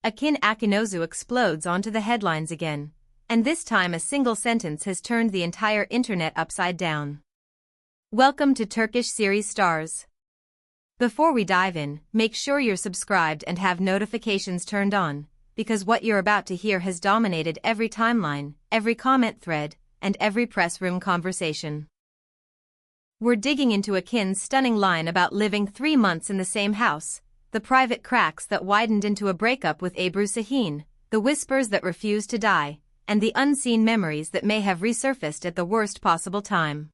Akınözü explodes onto the headlines again, and this time a single sentence has turned the entire internet upside down. Welcome to Turkish series stars. Before we dive in, make sure you're subscribed and have notifications turned on, because what you're about to hear has dominated every timeline, every comment thread, and every press room conversation. We're digging into Akın's stunning line about living 3 months in the same house, the private cracks that widened into a breakup with Ebru Şahin, the whispers that refused to die, and the unseen memories that may have resurfaced at the worst possible time.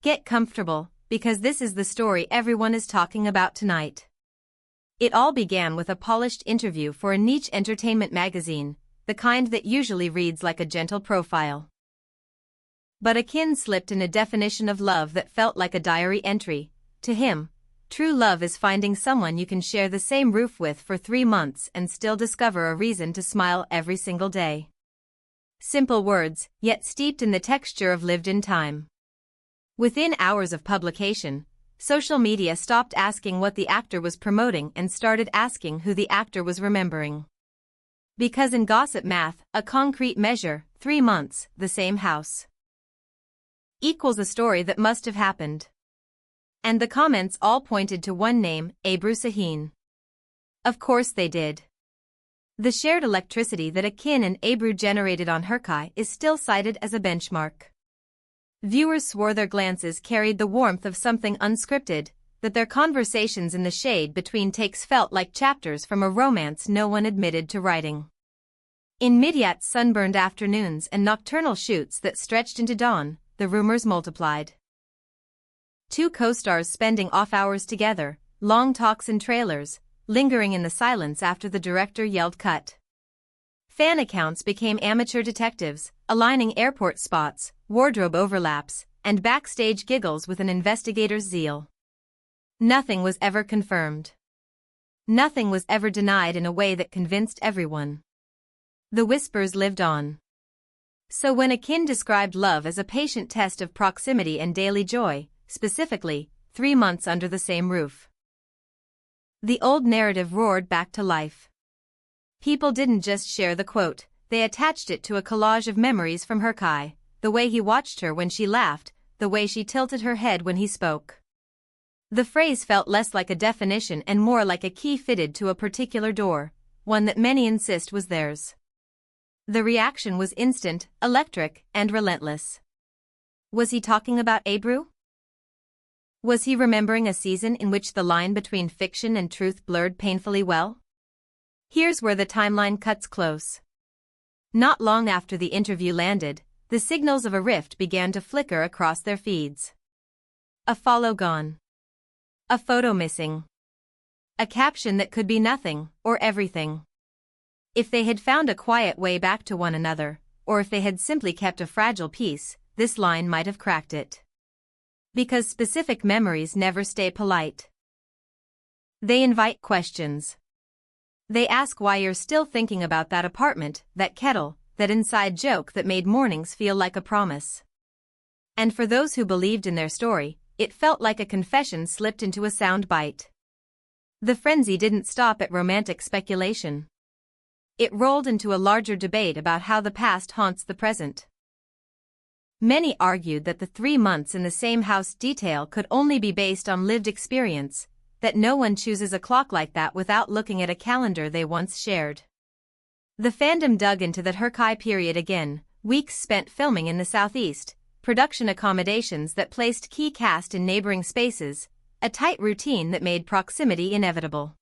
Get comfortable, because this is the story everyone is talking about tonight. It all began with a polished interview for a niche entertainment magazine, the kind that usually reads like a gentle profile. But Akın slipped in a definition of love that felt like a diary entry. To him, true love is finding someone you can share the same roof with for 3 months and still discover a reason to smile every single day. Simple words, yet steeped in the texture of lived-in time. Within hours of publication, social media stopped asking what the actor was promoting and started asking who the actor was remembering. Because in gossip math, a concrete measure, 3 months, the same house, equals a story that must have happened. And the comments all pointed to one name, Ebru Şahin. Of course they did. The shared electricity that Akın and Ebru generated on Herkai is still cited as a benchmark. Viewers swore their glances carried the warmth of something unscripted, that their conversations in the shade between takes felt like chapters from a romance no one admitted to writing. In Midyat's sunburned afternoons and nocturnal shoots that stretched into dawn, the rumors multiplied. 2 co-stars spending off hours together, long talks in trailers, lingering in the silence after the director yelled cut. Fan accounts became amateur detectives, aligning airport spots, wardrobe overlaps, and backstage giggles with an investigator's zeal. Nothing was ever confirmed. Nothing was ever denied in a way that convinced everyone. The whispers lived on. So when Akın described love as a patient test of proximity and daily joy, specifically, 3 months under the same roof, the old narrative roared back to life. People didn't just share the quote, they attached it to a collage of memories from Herkai, the way he watched her when she laughed, the way she tilted her head when he spoke. The phrase felt less like a definition and more like a key fitted to a particular door, one that many insist was theirs. The reaction was instant, electric, and relentless. Was he talking about Ebru? Was he remembering a season in which the line between fiction and truth blurred painfully well? Here's where the timeline cuts close. Not long after the interview landed, the signals of a rift began to flicker across their feeds. A follow gone. A photo missing. A caption that could be nothing, or everything. If they had found a quiet way back to one another, or if they had simply kept a fragile peace, this line might have cracked it. Because specific memories never stay polite. They invite questions. They ask why you're still thinking about that apartment, that kettle, that inside joke that made mornings feel like a promise. And for those who believed in their story, it felt like a confession slipped into a sound bite. The frenzy didn't stop at romantic speculation. It rolled into a larger debate about how the past haunts the present. Many argued that the 3 months in the same house detail could only be based on lived experience, that no one chooses a clock like that without looking at a calendar they once shared. The fandom dug into that Herkai period again, weeks spent filming in the southeast, production accommodations that placed key cast in neighboring spaces, a tight routine that made proximity inevitable.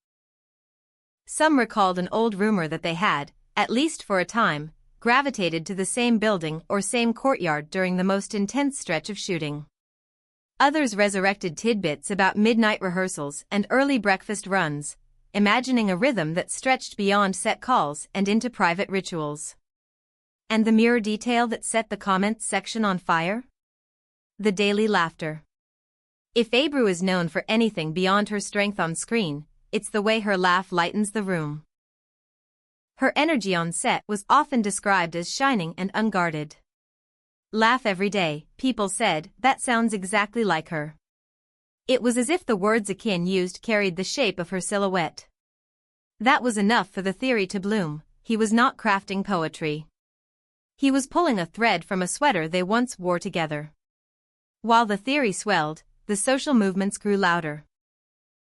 Some recalled an old rumor that they had, at least for a time, gravitated to the same building or same courtyard during the most intense stretch of shooting. Others resurrected tidbits about midnight rehearsals and early breakfast runs, imagining a rhythm that stretched beyond set calls and into private rituals. And the mirror detail that set the comments section on fire? The daily laughter. If Ebru is known for anything beyond her strength on screen, it's the way her laugh lightens the room. Her energy on set was often described as shining and unguarded. Laugh every day, people said, that sounds exactly like her. It was as if the words Akın used carried the shape of her silhouette. That was enough for the theory to bloom. He was not crafting poetry. He was pulling a thread from a sweater they once wore together. While the theory swelled, the social movements grew louder.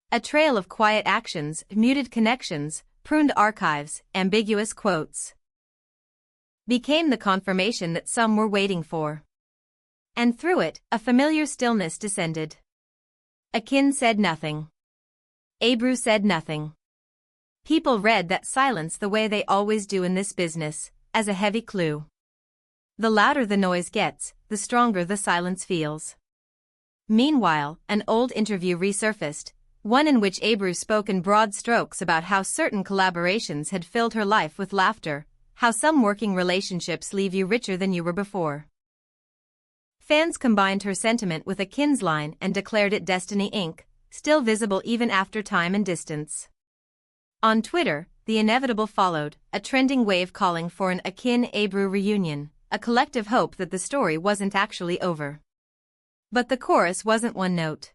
A trail of quiet actions, muted connections, pruned archives, ambiguous quotes became the confirmation that some were waiting for. And through it, a familiar stillness descended. Akın said nothing. Ebru said nothing. People read that silence the way they always do in this business, as a heavy clue. The louder the noise gets, the stronger the silence feels. Meanwhile, an old interview resurfaced, one in which Ebru spoke in broad strokes about how certain collaborations had filled her life with laughter, how some working relationships leave you richer than you were before. Fans combined her sentiment with Akın's line and declared it Destiny Inc., still visible even after time and distance. On Twitter, the inevitable followed, a trending wave calling for an Akın-Ebru reunion, a collective hope that the story wasn't actually over. But the chorus wasn't one note.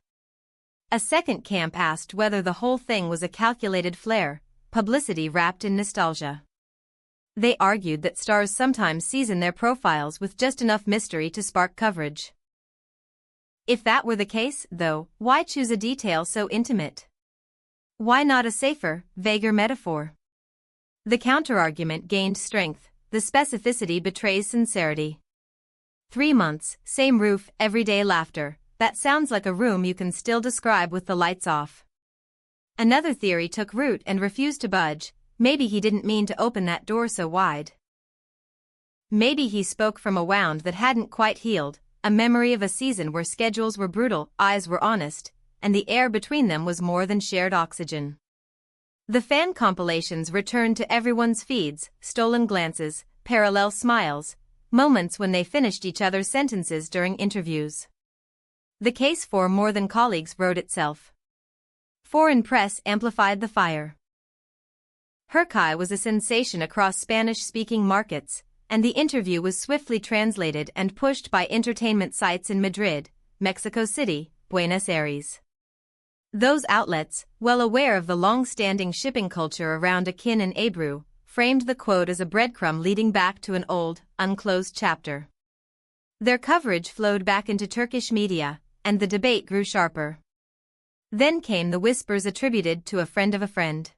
A second camp asked whether the whole thing was a calculated flair, publicity wrapped in nostalgia. They argued that stars sometimes season their profiles with just enough mystery to spark coverage. If that were the case, though, why choose a detail so intimate? Why not a safer, vaguer metaphor? The counterargument gained strength. The specificity betrays sincerity. 3 months, same roof, everyday laughter. That sounds like a room you can still describe with the lights off. Another theory took root and refused to budge. Maybe he didn't mean to open that door so wide. Maybe he spoke from a wound that hadn't quite healed, a memory of a season where schedules were brutal, eyes were honest, and the air between them was more than shared oxygen. The fan compilations returned to everyone's feeds, stolen glances, parallel smiles, moments when they finished each other's sentences during interviews. The case for more than colleagues wrote itself. Foreign press amplified the fire. Herkai was a sensation across Spanish-speaking markets, and the interview was swiftly translated and pushed by entertainment sites in Madrid, Mexico City, Buenos Aires. Those outlets, well aware of the long-standing shipping culture around Akın and Ebru, framed the quote as a breadcrumb leading back to an old, unclosed chapter. Their coverage flowed back into Turkish media, and the debate grew sharper. Then came the whispers attributed to a friend of a friend.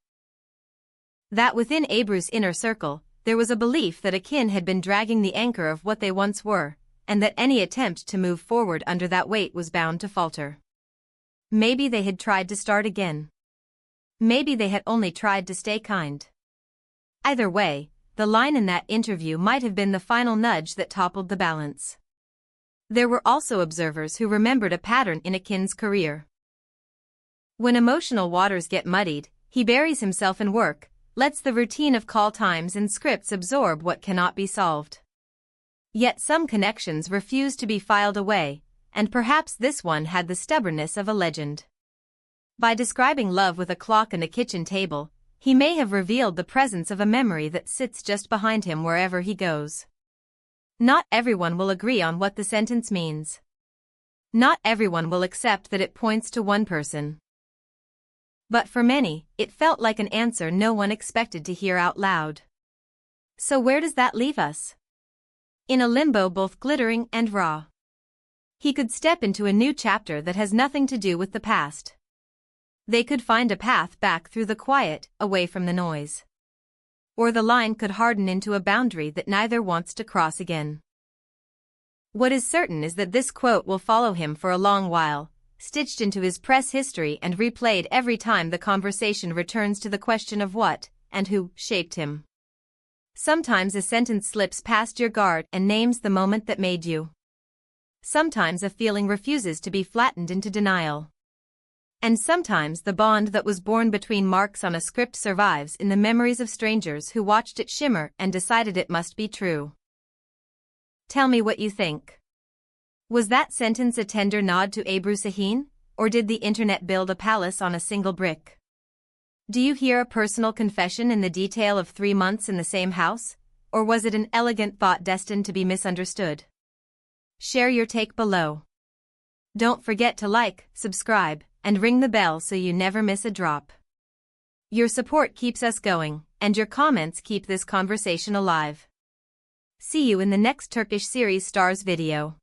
That within Ebru's inner circle, there was a belief that Akın had been dragging the anchor of what they once were, and that any attempt to move forward under that weight was bound to falter. Maybe they had tried to start again. Maybe they had only tried to stay kind. Either way, the line in that interview might have been the final nudge that toppled the balance. There were also observers who remembered a pattern in Akın's career. When emotional waters get muddied, he buries himself in work, lets the routine of call times and scripts absorb what cannot be solved. Yet some connections refuse to be filed away, and perhaps this one had the stubbornness of a legend. By describing love with a clock and a kitchen table, he may have revealed the presence of a memory that sits just behind him wherever he goes. Not everyone will agree on what the sentence means. Not everyone will accept that it points to one person. But for many, it felt like an answer no one expected to hear out loud. So where does that leave us? In a limbo both glittering and raw. He could step into a new chapter that has nothing to do with the past. They could find a path back through the quiet, away from the noise. Or the line could harden into a boundary that neither wants to cross again. What is certain is that this quote will follow him for a long while, stitched into his press history and replayed every time the conversation returns to the question of what, and who, shaped him. Sometimes a sentence slips past your guard and names the moment that made you. Sometimes a feeling refuses to be flattened into denial. And sometimes the bond that was born between marks on a script survives in the memories of strangers who watched it shimmer and decided it must be true. Tell me what you think. Was that sentence a tender nod to Ebru Şahin, or did the internet build a palace on a single brick? Do you hear a personal confession in the detail of 3 months in the same house, or was it an elegant thought destined to be misunderstood? Share your take below. Don't forget to like, subscribe, and ring the bell so you never miss a drop. Your support keeps us going, and your comments keep this conversation alive. See you in the next Turkish series stars video.